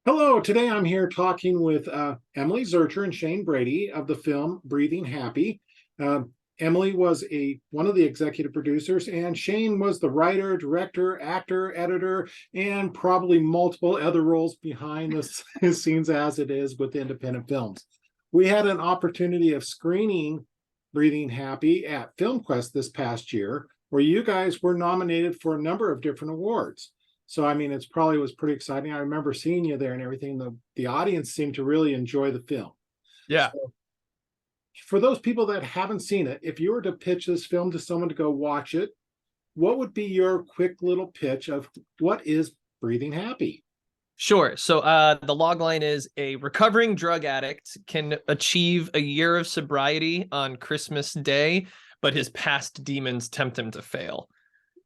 Hello, today I'm here talking with Emily Zercher and Shane Brady of the film Breathing Happy. Uh, Emily was one of the executive producers, and Shane was the writer, director, actor, editor, and probably multiple other roles behind the scenes as it is with independent films. We had an opportunity of screening Breathing Happy at FilmQuest this past year, where you guys were nominated for a number of different awards. So I mean, it's probably was pretty exciting. I remember seeing you there and everything. The audience seemed to really enjoy the film. Yeah, So for those people that haven't seen it, if you were to pitch this film to someone to go watch it, what would be your quick little pitch of what is Breathing Happy? sure. So the log line is a recovering drug addict can achieve a year of sobriety on Christmas Day, but his past demons tempt him to fail.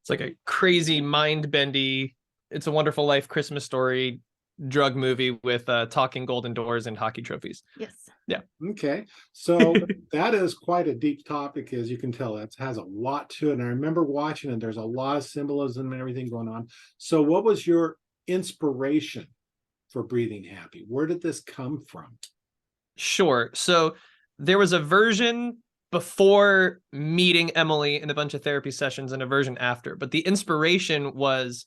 It's like a crazy, mind-bendy, It's a Wonderful Life Christmas story drug movie with talking golden doors and hockey trophies. Yes. Yeah. Okay, so that is quite a deep topic, as you can tell. It has a lot to it. And I remember watching it. There's a lot of symbolism and everything going on. So, what was your inspiration for Breathing Happy? Where did this come from? Sure. So there was a version before meeting Emily in a bunch of therapy sessions and a version after. But the inspiration was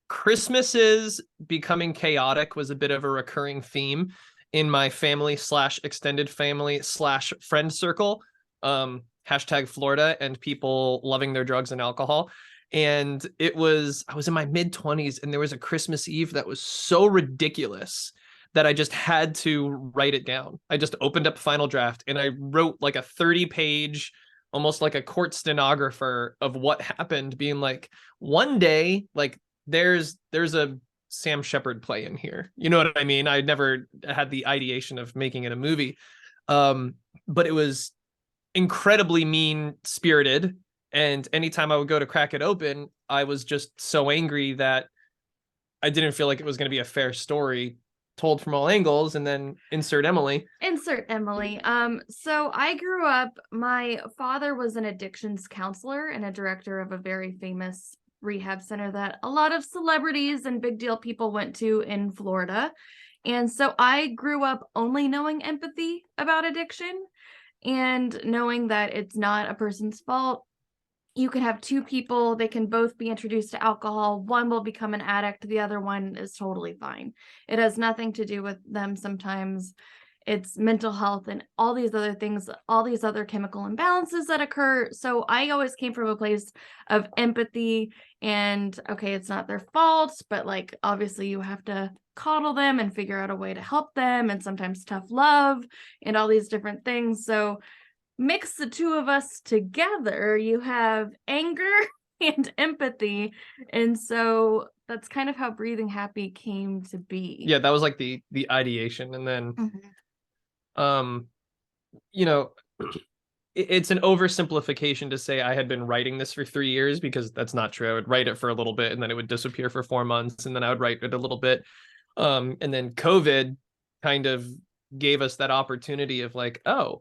Christmases becoming chaotic was a bit of a recurring theme in my family slash extended family slash friend circle. Hashtag Florida and people loving their drugs and alcohol. And I was in my mid 20s and there was a Christmas Eve that was so ridiculous that I just had to write it down. I just opened up Final Draft and I wrote like a 30-page, almost like a court stenographer of what happened, being like, one day, like there's a Sam Shepard play in here. You know what I mean? I never had the ideation of making it a movie. But it was incredibly mean-spirited. And anytime I would go to crack it open, I was just so angry that I didn't feel like it was going to be a fair story told from all angles. And then insert Emily. Insert Emily. So I grew up, my father was an addictions counselor and a director of a very famous rehab center that a lot of celebrities and big deal people went to in Florida. And so I grew up only knowing empathy about addiction and knowing that it's not a person's fault. You can have two people, they can both be introduced to alcohol. One will become an addict, the other one is totally fine. It has nothing to do with them sometimes. It's mental health and all these other things, all these other chemical imbalances that occur. So I always came from a place of empathy and, okay, it's not their fault, but like obviously you have to coddle them and figure out a way to help them, and sometimes tough love and all these different things. So mix the two of us together, you have anger and empathy. And so that's kind of how Breathing Happy came to be. Yeah, that was like the ideation. And then you know, it's an oversimplification to say I had been writing this for 3 years, because that's not true. I would write it for a little bit and then it would disappear for 4 months, and then I would write it a little bit. And then COVID kind of gave us that opportunity of like, oh,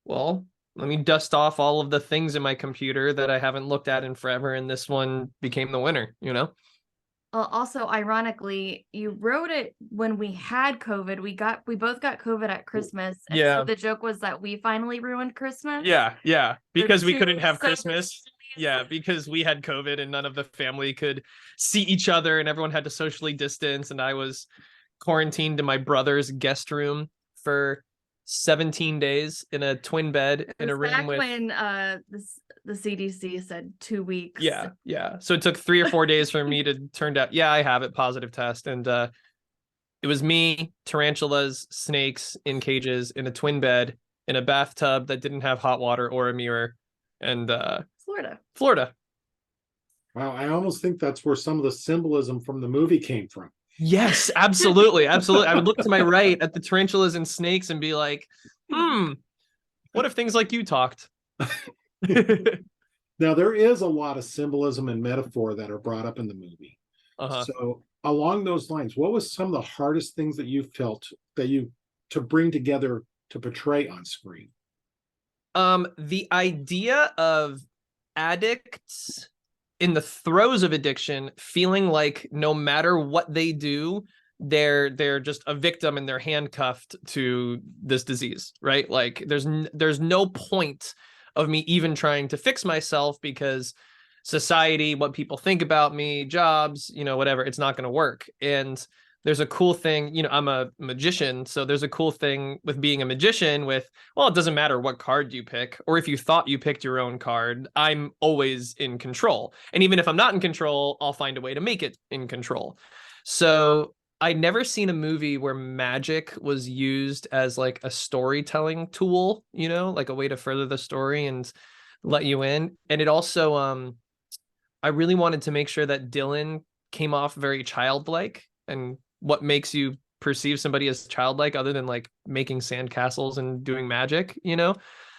well, let me dust off all of the things in my computer that I haven't looked at in forever, and this one became the winner, you know? Also, ironically, you wrote it when we had COVID. We both got COVID at Christmas. And Yeah. so the joke was that we finally ruined Christmas. Yeah. Because we couldn't have separate Christmas. families. Yeah, because we had COVID and none of the family could see each other and everyone had to socially distance. And I was quarantined in my brother's guest room for 17 days in a twin bed in a room back with when the CDC said 2 weeks. Yeah. So it took 3 or 4 days for me to turned out, yeah, I have it, positive test. And it was me, tarantulas, snakes in cages in a twin bed in a bathtub that didn't have hot water or a mirror. And Florida. Wow, I almost think that's where some of the symbolism from the movie came from. Yes, absolutely. I would look to my right at the tarantulas and snakes and be like, what if things like you talked? Now, there is a lot of symbolism and metaphor that are brought up in the movie. So along those lines, what was some of the hardest things that you felt that you to bring together to portray on screen? The idea of addicts in the throes of addiction feeling like no matter what they do, they're just a victim and they're handcuffed to this disease, right? Like there's no point of me even trying to fix myself because society, what people think about me, jobs, whatever, it's not going to work. And there's a cool thing, I'm a magician, so there's a cool thing with being a magician with, well, it doesn't matter what card you pick, or if you thought you picked your own card, I'm always in control. And even if I'm not in control, I'll find a way to make it in control. So I'd never seen a movie where magic was used as like a storytelling tool, like a way to further the story and let you in. And it also, I really wanted to make sure that Dylan came off very childlike. And what makes you perceive somebody as childlike other than like making sandcastles and doing magic,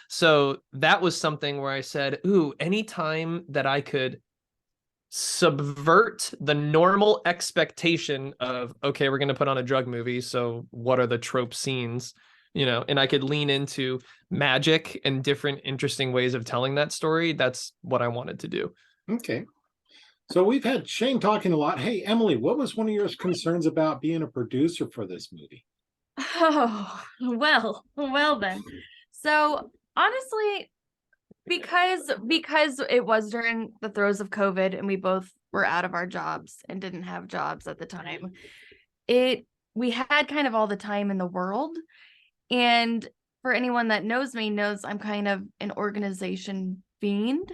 So that was something where I said, ooh, anytime that I could subvert the normal expectation of, okay, we're going to put on a drug movie, so what are the trope scenes, and I could lean into magic and different interesting ways of telling that story. That's what I wanted to do. Okay. So we've had Shane talking a lot. Hey, Emily, what was one of your concerns about being a producer for this movie? Oh, well then. So honestly, because it was during the throes of COVID and we both were out of our jobs and didn't have jobs at the time, we had kind of all the time in the world. And for anyone that knows me knows I'm kind of an organization fiend.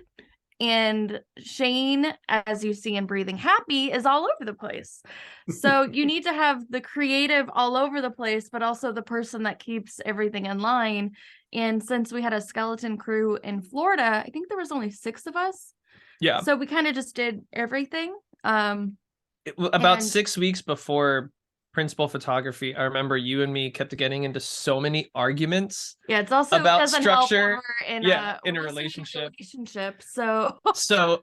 And Shane, as you see in Breathing Happy, is all over the place. So you need to have the creative all over the place, but also the person that keeps everything in line. And since we had a skeleton crew in Florida, I think there was only 6 of us. Yeah. So we kind of just did everything. About 6 weeks before principal photography, I remember you and me kept getting into so many arguments. Yeah, it's also about structure in a relationship. So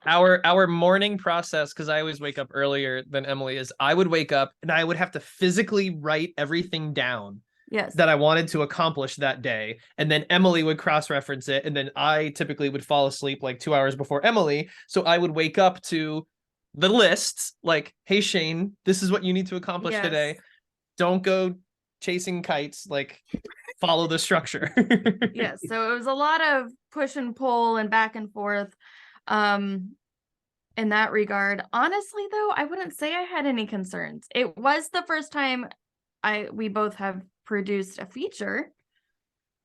our morning process, because I always wake up earlier than Emily is, I would wake up and I would have to physically write everything down. Yes. That I wanted to accomplish that day. And then Emily would cross-reference it. And then I typically would fall asleep like 2 hours before Emily. So I would wake up to the lists like, hey, Shane, this is what you need to accomplish today. Don't go chasing kites, like follow the structure. Yes. So it was a lot of push and pull and back and forth. In that regard, honestly, though, I wouldn't say I had any concerns. It was the first time we both have produced a feature.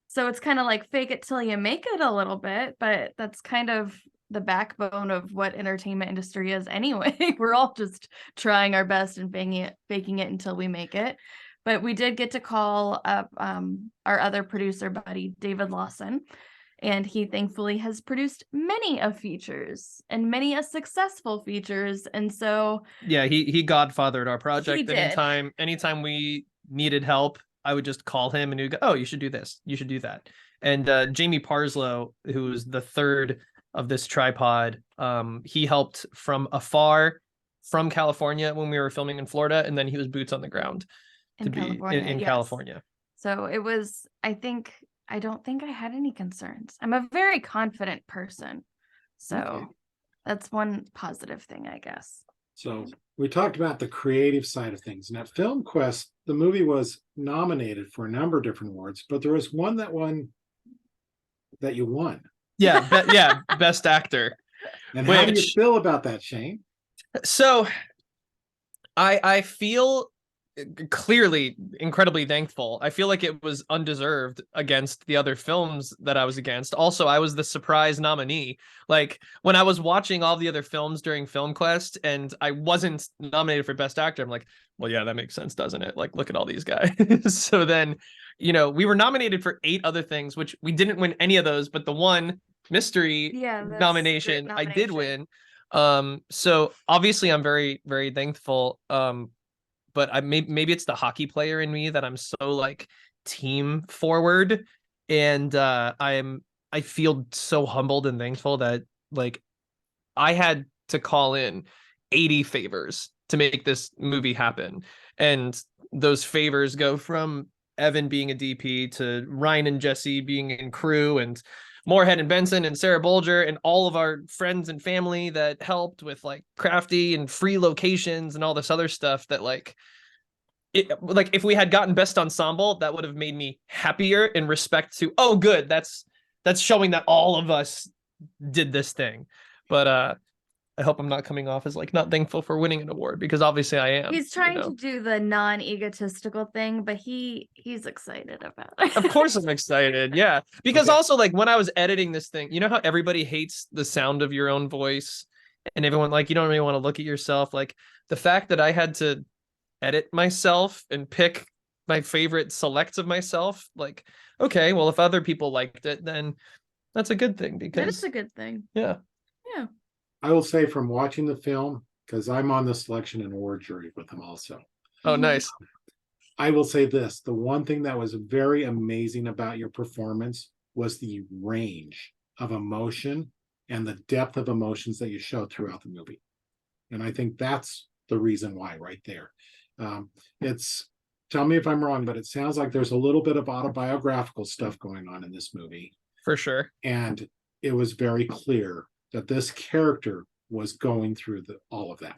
So it's kind of like fake it till you make it a little bit, but that's kind of the backbone of what entertainment industry is anyway. We're all just trying our best and faking it until we make it. But we did get to call up our other producer buddy, David Lawson, and he thankfully has produced many of features and many a successful features. And so yeah, he godfathered our project. Anytime we needed help, I would just call him and he'd go, oh, you should do this, you should do that. And Jamie Parslow, who was the third of this tripod, he helped from afar from California when we were filming in Florida, and then he was boots on the ground in California. So it was, I don't think I had any concerns. I'm a very confident person. So that's one positive thing, I guess. So we talked about the creative side of things. And at Film Quest, the movie was nominated for a number of different awards, but there was one that you won. Yeah, best actor. And how do you feel about that, Shane? So I feel clearly incredibly thankful. I feel like it was undeserved against the other films that I was against. Also, I was the surprise nominee. Like when I was watching all the other films during Film Quest and I wasn't nominated for best actor, I'm like, well, yeah, that makes sense, doesn't it? Like, look at all these guys. So then, we were nominated for 8 other things, which we didn't win any of those, but the one mystery nomination I did win. So obviously I'm very, very thankful. But maybe it's the hockey player in me that I'm so like team forward, and I feel so humbled and thankful that like I had to call in 80 favors to make this movie happen, and those favors go from Evan being a DP to Ryan and Jesse being in crew, and Moorhead and Benson and Sarah Bolger and all of our friends and family that helped with like Crafty and free locations and all this other stuff that like like if we had gotten best ensemble, that would have made me happier in respect to, oh, good, that's showing that all of us did this thing. But I hope I'm not coming off as like not thankful for winning an award, because obviously I am. He's trying to do the non-egotistical thing, but he's excited about it. Of course I'm excited. Yeah. Because also like when I was editing this thing, you know how everybody hates the sound of your own voice and everyone like, you don't really want to look at yourself. Like the fact that I had to edit myself and pick my favorite selects of myself, like, okay, well, if other people liked it, then that's a good thing, because that is a good thing. Yeah. Yeah. I will say from watching the film, because I'm on the selection and award jury with them also. Oh, nice. I will say this, the one thing that was very amazing about your performance was the range of emotion and the depth of emotions that you showed throughout the movie. And I think that's the reason why right there. It's, tell me if I'm wrong, but it sounds like there's a little bit of autobiographical stuff going on in this movie. For sure. And it was very clear that this character was going through all of that.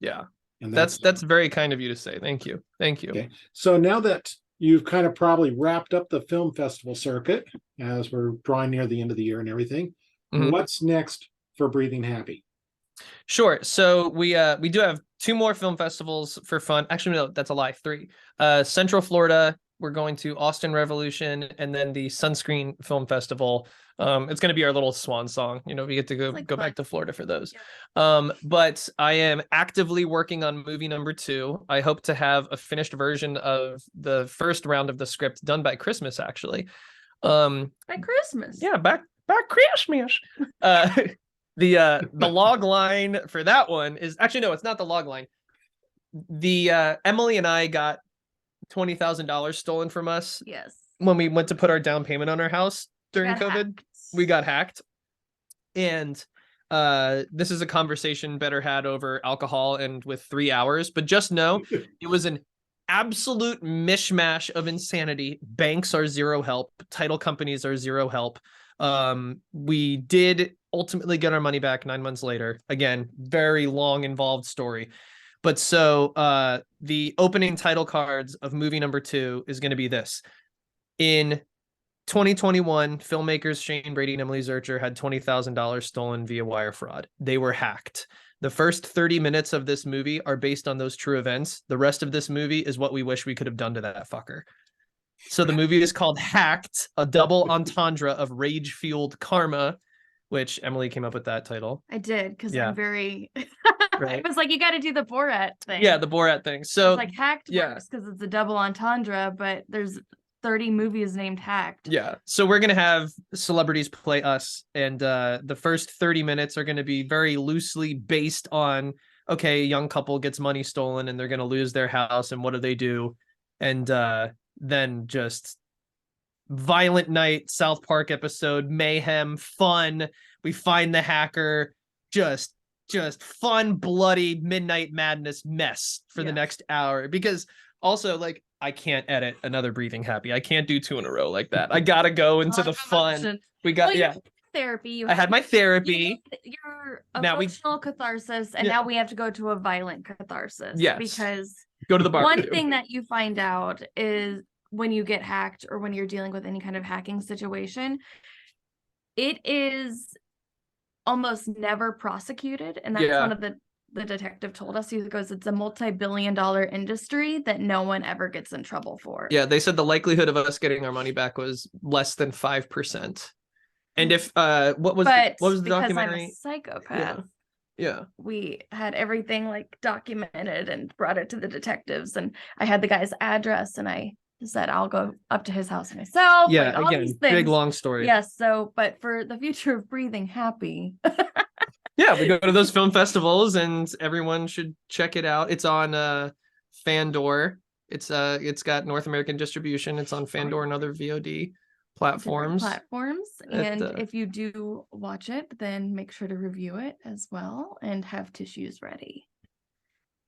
Yeah. And that's very kind of you to say. Thank you. Thank you. Okay. So now that you've kind of probably wrapped up the film festival circuit, as we're drawing near the end of the year and everything, what's next for Breathing Happy? Sure. So we do have 2 more film festivals for fun. Actually, no, that's a lie. 3. Central Florida, we're going to Austin Revolution, and then the Sunscreen Film Festival. It's going to be our little swan song. You know, we get to go back to Florida for those. Yeah. But I am actively working on movie number 2. I hope to have a finished version of the first round of the script done by Christmas, actually. By Christmas. Yeah, back Christmas. The log line for that one is actually, no, it's not the log line. The Emily and I got $20,000 stolen from us. Yes. When we went to put our down payment on our house during COVID, we got hacked. And this is a conversation better had over alcohol and with 3 hours, but just know it was an absolute mishmash of insanity. Banks are zero help. Title companies are zero help. We did ultimately get our money back 9 months later. Again, very long, involved story. But so the opening title cards of movie number 2 is going to be this. In 2021, filmmakers Shane Brady and Emily Zercher had $20,000 stolen via wire fraud. They were hacked. The first 30 minutes of this movie are based on those true events. The rest of this movie is what we wish we could have done to that fucker. So the movie is called Hacked, a double entendre of rage-fueled karma, which Emily came up with that title. I did, because I'm very... Right. I was like, you got to do the Borat thing. Yeah, the Borat thing. So it's like Hacked works because it's a double entendre, but there's 30 movies named Hacked. Yeah. So we're going to have celebrities play us, and the first 30 minutes are going to be very loosely based on, okay, a young couple gets money stolen and they're going to lose their house, and what do? And then just violent night, South Park episode, mayhem, fun. We find the hacker, just fun, bloody midnight madness mess for the next hour. Because also, like, I can't edit another Breathing Happy. I can't do 2 in a row like that. I gotta go into the fun. We got therapy. I had my therapy. Your emotional catharsis, and now we have to go to a violent catharsis. Yes, because go to the bar. One thing that you find out is when you get hacked, or when you're dealing with any kind of hacking situation, it is almost never prosecuted, and that's one of the detective told us. He goes, it's a multi-billion-dollar industry that no one ever gets in trouble for. Yeah, they said the likelihood of us getting our money back was less than 5%. And if what was the documentary? I'm a psychopath. Yeah. We had everything like documented and brought it to the detectives, and I had the guy's address, and I said I'll go up to his house myself. Yeah, like, again, big long story. Yes, so but for the future of Breathing Happy. Yeah, we go to those film festivals, and everyone should check it out. It's on Fandor. It's got North American distribution. It's on Fandor and other VOD platforms. And if you do watch it, then make sure to review it as well and have tissues ready.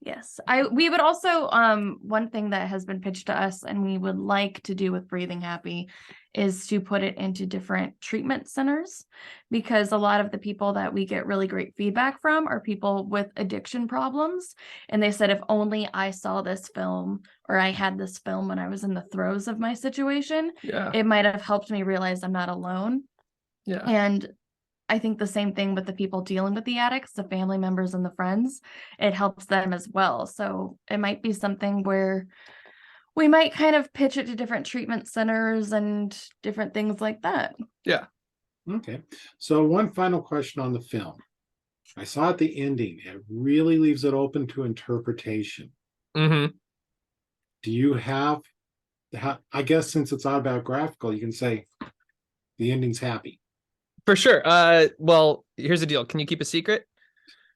Yes. We would also one thing that has been pitched to us and we would like to do with Breathing Happy is to put it into different treatment centers, because a lot of the people that we get really great feedback from are people with addiction problems, and they said if only I saw this film or I had this film when I was in the throes of my situation, Yeah. it might have helped me realize I'm not alone. Yeah. And I think the same thing with the people dealing with the addicts, the family members and the friends, it helps them as well. So it might be something where we might kind of pitch it to different treatment centers and different things like that. Yeah. Okay. So one final question on the film. I saw at the ending, it really leaves it open to interpretation. Mm-hmm. Do you have, I guess since it's autobiographical, you can say the ending's happy. For sure. Well, here's the deal. Can you keep a secret?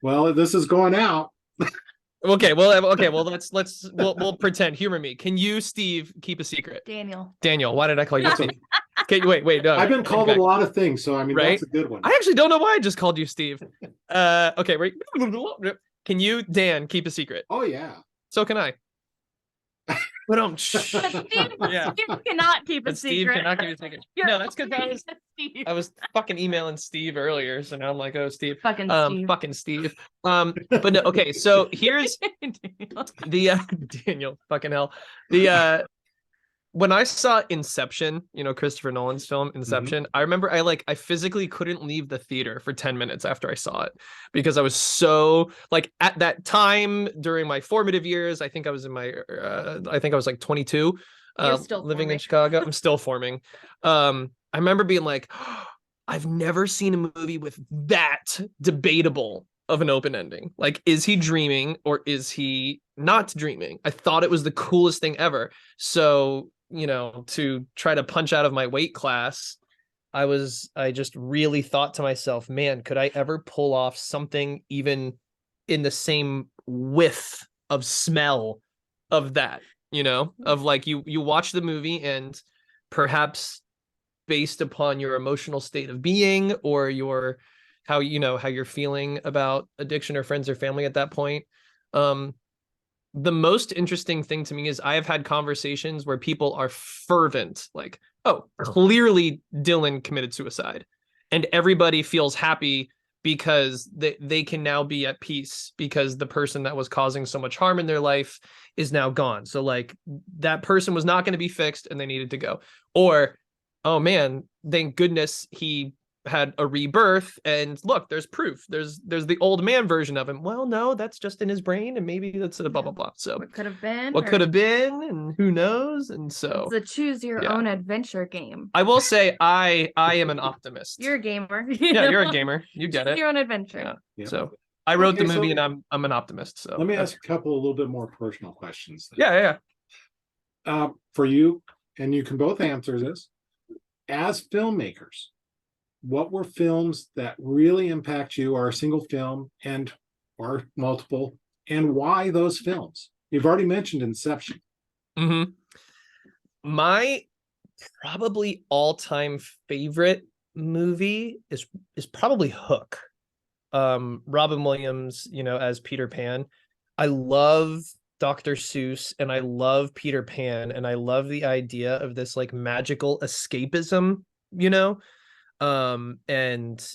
Well, this is going out. Okay, well, we'll pretend. Humor me. Can you, Steve, keep a secret? Daniel, why did I call you Steve? Okay, wait, no. I've been called a lot of things, so I mean, Right? that's a good one. I actually don't know why I just called you Steve. Okay, right. Can you, Dan, keep a secret? Oh yeah. So can I. But But Steve, Yeah. Steve cannot keep a But Steve secret. cannot keep a secret. You're No, that's because Steve. I was fucking emailing Steve earlier, so now I'm like, oh, Steve. Fucking Steve. Fucking Steve. But no, okay, so here's the Daniel, fucking hell. The when I saw Inception, Christopher Nolan's film Inception, I remember I physically couldn't leave the theater for 10 minutes after I saw it, because I was so like, at that time during my formative years, I think I was like 22, living in Chicago. I'm still forming. I remember being like, oh, I've never seen a movie with that debatable of an open ending. Like, is he dreaming or is he not dreaming? I thought it was the coolest thing ever. So, to try to punch out of my weight class, I just really thought to myself, man, could I ever pull off something even in the same whiff of smell of that, of like you watch the movie and perhaps based upon your emotional state of being or how you're feeling about addiction or friends or family at that point. The most interesting thing to me is I have had conversations where people are fervent, like, oh, clearly Dylan committed suicide, and everybody feels happy because they can now be at peace because the person that was causing so much harm in their life is now gone. So like, that person was not going to be fixed and they needed to go. Or, oh man, thank goodness he had a rebirth, and look, there's proof. There's the old man version of him. Well, no, that's just in his brain, and maybe that's a blah blah blah. So what could have been, and who knows? And so it's a choose your own adventure game. I will say I am an optimist. You're a gamer. Yeah, you're a gamer. You get it. Your own adventure. Yeah. So I wrote the movie, and I'm an optimist. So let me ask a couple a little bit more personal questions then. Yeah. For you, and you can both answer this. As filmmakers, what were films that really impact you, or a single film and or multiple, and why those films? You've already mentioned Inception. My probably all-time favorite movie is probably Hook. Robin Williams, as Peter Pan. I love Dr. Seuss and I love Peter Pan, and I love the idea of this like magical escapism, and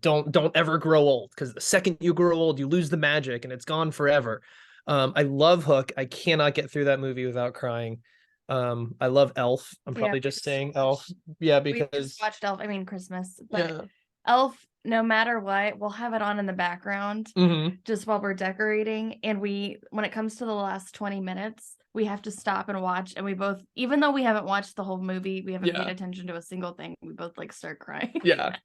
don't ever grow old, because the second you grow old, you lose the magic and it's gone forever. I love Hook. I cannot get through that movie without crying. I love Elf. I'm probably just saying Elf. Yeah, because we just watched Elf. I mean Christmas, but Elf, no matter what, we'll have it on in the background just while we're decorating. And when it comes to the last 20 minutes, we have to stop and watch. And we both, even though we haven't watched the whole movie, we haven't paid attention to a single thing, we both like start crying. Yeah.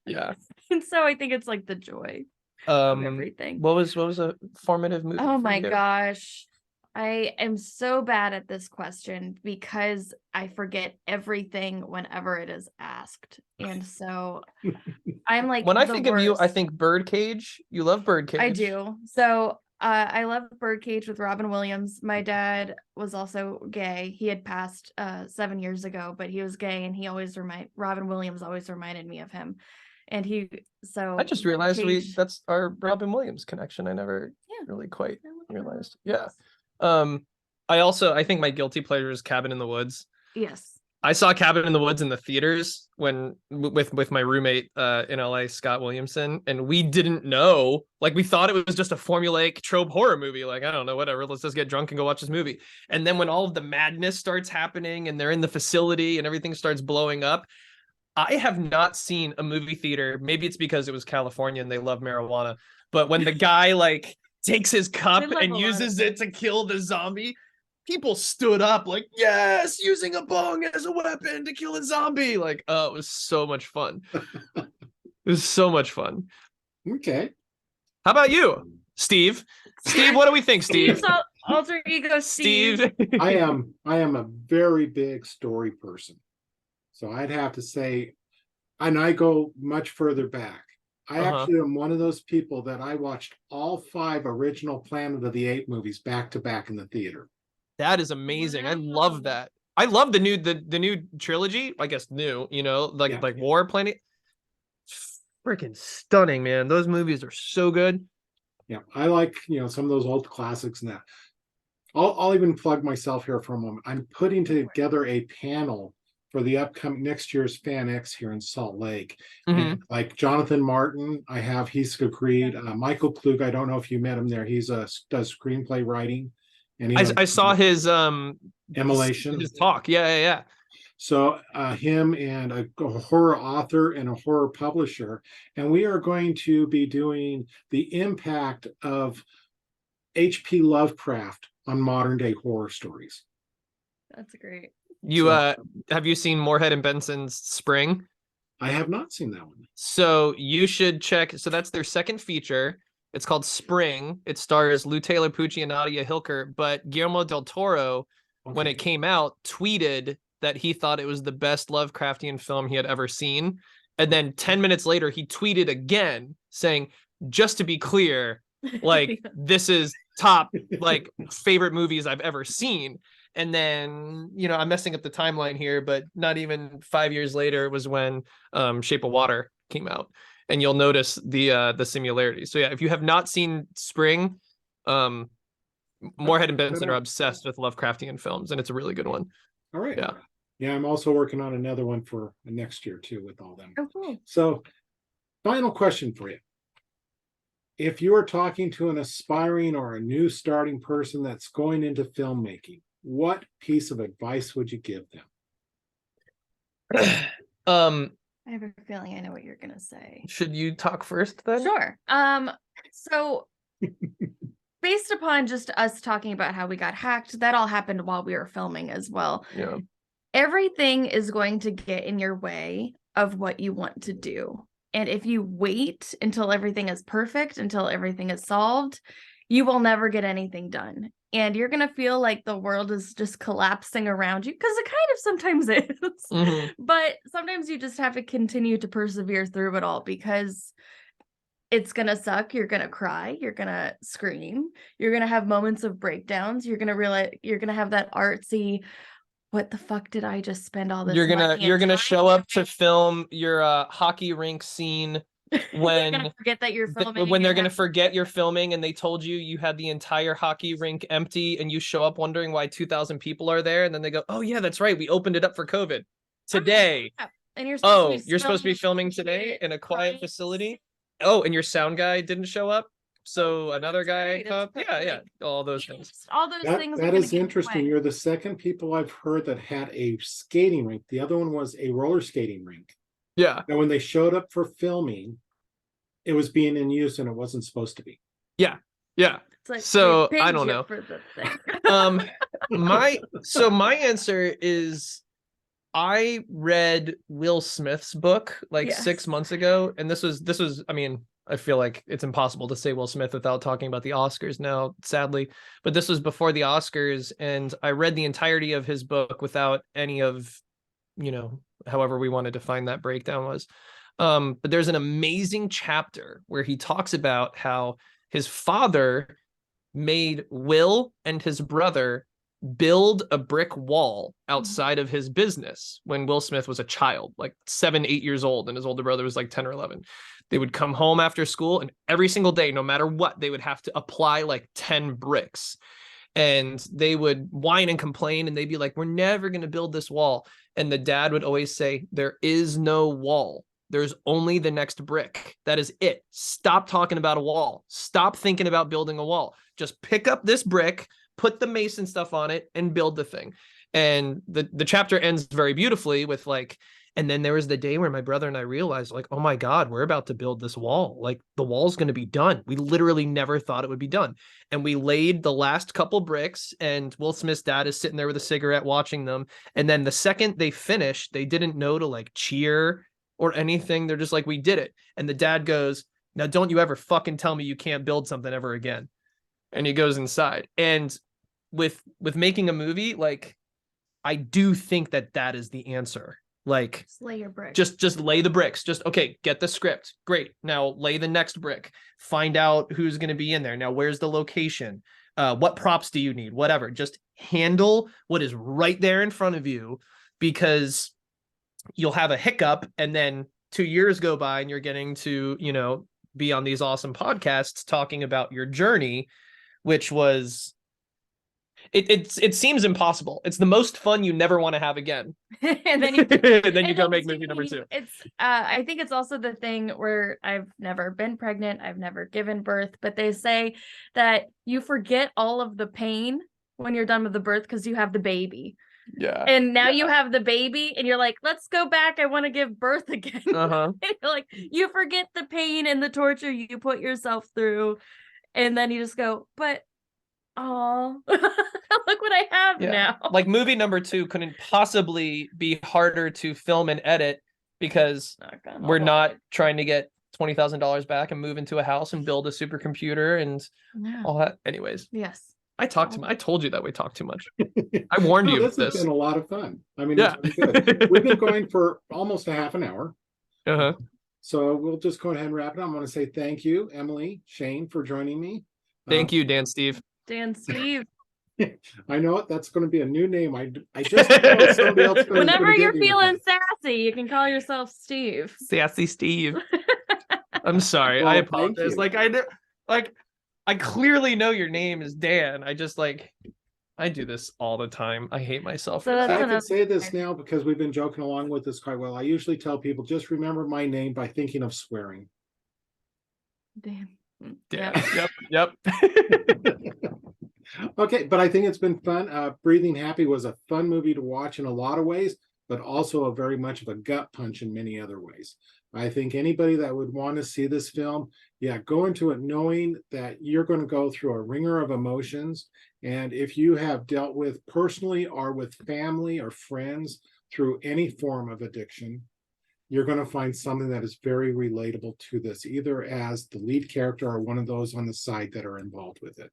And so I think it's like the joy of everything. What was a formative movie? Oh my gosh. I am so bad at this question because I forget everything whenever it is asked. And so I'm like, when I think of you, I think Birdcage. You love Birdcage. I do. So I love Birdcage with Robin Williams. My dad was also gay. He had passed 7 years ago, but he was gay, and Robin Williams always reminded me of him. And I just realized that's our Robin Williams connection. I never really quite I love that. realized. Yeah. I think my guilty pleasure is Cabin in the Woods. Yes. I saw Cabin in the Woods in the theaters with my roommate in LA, Scott Williamson, and we didn't know, like we thought it was just a formulaic trope horror movie. Like, I don't know, whatever, let's just get drunk and go watch this movie. And then when all of the madness starts happening and they're in the facility and everything starts blowing up, I have not seen a movie theater. Maybe it's because it was California and they love marijuana, but when the guy like takes his cup and uses it to kill the zombie, people stood up like, yes, using a bong as a weapon to kill a zombie. Like, it was so much fun. It was so much fun. Okay. How about you, Steve? Steve, what do we think, Steve? Steve's alter ego, Steve. I am a very big story person. So I'd have to say, and I go much further back. I actually am one of those people that I watched all 5 original Planet of the Apes movies back to back in the theater. That is amazing. I Wow. love that. I love the new trilogy. I guess new, like War Planet. Freaking stunning, man. Those movies are so good. Yeah, I like, some of those old classics and that. I'll even plug myself here for a moment. I'm putting together a panel for the upcoming next year's Fan X here in Salt Lake. And like Jonathan Martin, he's agreed. Michael Klug, I don't know if you met him there. He's does screenplay writing. And I saw his Immolation. His talk. Yeah. So him and a horror author and a horror publisher, and we are going to be doing the impact of H.P. Lovecraft on modern day horror stories. That's great. Have you seen Moorhead and Benson's Spring? I have not seen that one. So you should check. So that's their second feature. It's called Spring. It stars Lou Taylor Pucci and Nadia Hilker. But Guillermo del Toro, when it came out, tweeted that he thought it was the best Lovecraftian film he had ever seen. And then 10 minutes later, he tweeted again saying, just to be clear, like, this is top, like, favorite movies I've ever seen. And then, I'm messing up the timeline here, but not even 5 years later was when Shape of Water came out. And you'll notice the similarities. So yeah, if you have not seen Spring, Moorhead and Benson are obsessed with Lovecraftian films, and it's a really good one. All right. Yeah. Yeah, I'm also working on another one for next year too with all them. Oh, cool. So, final question for you. If you are talking to an aspiring or a new starting person that's going into filmmaking, what piece of advice would you give them? I have a feeling I know what you're gonna say. Should you talk first then? Sure. So based upon just us talking about how we got hacked, that all happened while we were filming as well. Yeah. Everything is going to get in your way of what you want to do. And if you wait until everything is perfect, until everything is solved, you will never get anything done. And you're going to feel like the world is just collapsing around you, because it kind of sometimes is. But sometimes you just have to continue to persevere through it all, because it's going to suck. You're going to cry. You're going to scream. You're going to have moments of breakdowns. You're going to realize you're going to have that artsy, what the fuck did I just spend all this? You're gonna show up to film your hockey rink scene when they're gonna forget that you're filming. When they're gonna forget you're filming, and they told you had the entire hockey rink empty, and you show up wondering why 2,000 people are there, and then they go, "Oh yeah, that's right, we opened it up for COVID today." And you're supposed to be filming today in a quiet facility. Oh, and your sound guy didn't show up. So another guy, yeah, all those things. All those things. That is interesting. You're the second people I've heard that had a skating rink. The other one was a roller skating rink. Yeah. And when they showed up for filming, it was being in use and it wasn't supposed to be. Yeah. Like, so I don't know. My answer is, I read Will Smith's book like 6 months ago, and this was. I mean, I feel like it's impossible to say Will Smith without talking about the Oscars now, sadly. But this was before the Oscars, and I read the entirety of his book without any of, however we want to define that breakdown was. But there's an amazing chapter where he talks about how his father made Will and his brother build a brick wall outside of his business when Will Smith was a child, like 7, 8 years old, and his older brother was like 10 or 11. They would come home after school, and every single day, no matter what, they would have to apply like 10 bricks. And they would whine and complain, and they'd be like, we're never going to build this wall. And the dad would always say, there is no wall. There's only the next brick. That is it. Stop talking about a wall. Stop thinking about building a wall. Just pick up this brick, put the mason stuff on it, and build the thing. And the chapter ends very beautifully with like, and then there was the day where my brother and I realized, like, oh my God, we're about to build this wall. Like, the wall's going to be done. We literally never thought it would be done. And we laid the last couple bricks, and Will Smith's dad is sitting there with a cigarette watching them. And then the second they finished, they didn't know to like cheer or anything. They're just like, we did it. And the dad goes, now don't you ever fucking tell me you can't build something ever again. And he goes inside. And with making a movie, like, I do think that is the answer. Like, Just lay your brick. Just lay the bricks. Just, okay, get the script. Great. Now lay the next brick. Find out who's going to be in there. Now, where's the location? What props do you need? Whatever. Just handle what is right there in front of you, because you'll have a hiccup, and then 2 years go by and you're getting to, you know, be on these awesome podcasts talking about your journey, which was, it seems impossible. It's the most fun you never want to have again. And then you, and then you and go then make movie number you- 2. It's I think it's also the thing where I've never been pregnant, I've never given birth, but they say that you forget all of the pain when you're done with the birth because you have the baby. Yeah. And now you have the baby and you're like, let's go back. I want to give birth again. Uh-huh. And you're like, you forget the pain and the torture you put yourself through. And then you just go, but oh, look what I have now. Like, movie number 2 couldn't possibly be harder to film and edit, because we're not trying to get $20,000 back and move into a house and build a supercomputer and all that. Anyways, Yes. I told you that we talked too much. I warned you of This has this. been a lot of fun. I mean, Yeah. it's been good. We've been going for almost a half an hour. Uh-huh. So we'll just go ahead and wrap it up. I want to say thank you, Emily, Shane, for joining me. Thank you, Dan Steve. Dan Steve. I know it. That's going to be a new name. I just know somebody else. Whenever you're feeling sassy, you can call yourself Steve. Sassy Steve. I'm sorry. Well, I thank apologize. you. I clearly know your name is Dan. I just I do this all the time. I hate myself. So for that's that. I can say this now because we've been joking along with this quite well. I usually tell people, just remember my name by thinking of swearing. Damn. Yeah. Yep. Okay, but I think it's been fun. Breathing Happy was a fun movie to watch in a lot of ways, but also a very much of a gut punch in many other ways. I think anybody that would want to see this film, go into it knowing that you're going to go through a ringer of emotions. And if you have dealt with personally or with family or friends through any form of addiction, you're going to find something that is very relatable to this, either as the lead character or one of those on the side that are involved with it.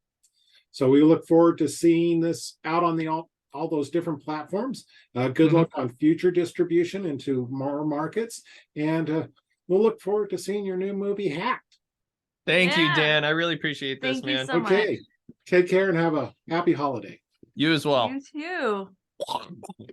So we look forward to seeing this out on all those different platforms. Good luck on future distribution into more markets. And we'll look forward to seeing your new movie, Hacked. Thank you, Dan. I really appreciate this, Thank you man. so much. Okay, take care and have a happy holiday. You as well. You too.